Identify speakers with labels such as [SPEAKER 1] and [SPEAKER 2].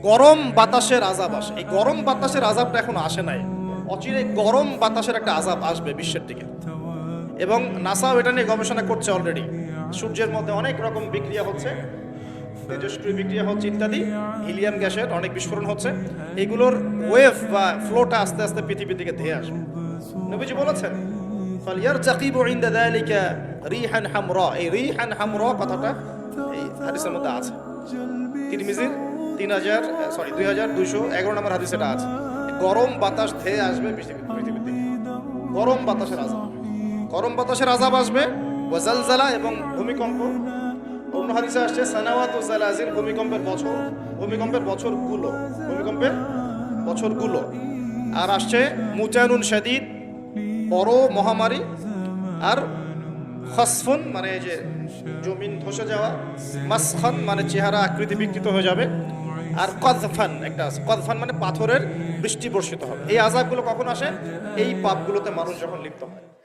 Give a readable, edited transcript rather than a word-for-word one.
[SPEAKER 1] গরম বাতাসের আযাব আসে। এই গরম বাতাসের আযাবটা এখন আসে নাই, অচিরে গরম বাতাসের একটা আযাব আসবে বিশ্বের দিকে। এবং নাসাও এটা নিয়ে গবেষণা করছে অলরেডি। সূর্যের মধ্যে অনেক রকম বিক্রিয়া হচ্ছে, তেজস্ক্রিয় বিক্রিয়া হচ্ছে ইত্যাদি, হিলিয়াম গ্যাসের অনেক বিস্ফোরণ হচ্ছে। এগুলোর ওয়েভ বা ফ্লোটা আস্তে আস্তে পৃথিবীর দিকে ধেয়ে আসবে। নবীজি বলেছেন ফালইয়ারতাকিবু ইনদা যালিকা রিহান হামরা। এই রিহান হামরা কথাটা এই হাদিসের মধ্যে আছে। তিরমিজির 2211 নম্বর হাদিসে এটা আছে। গরম বাতাস ধেয়ে আসবে পৃথিবীর দিকে, গরম বাতাসের আযাব, গরম বাতাসের আযাব আসবে। ওয়া জালজালা, এবং ভূমিকম্প। অন্য হাদিসে আসছে সানাওয়াতু জালাজিল, ভূমিকম্পের বছরগুলো। আর আসছে মুতানুন শাদীদ, বড় মহামারী। আর খসফুন মানে যে জমিন ধসে যাওয়া, মাসখান মানে চেহারা আকৃতি বিকৃত হয়ে যাবে। আর কযফান একটা আছে, কযফান মানে পাথরের বৃষ্টি বর্ষিত হবে। এই আযাবগুলো কখন আসে? এই পাপগুলোতে মানুষ যখন লিপ্ত হয়।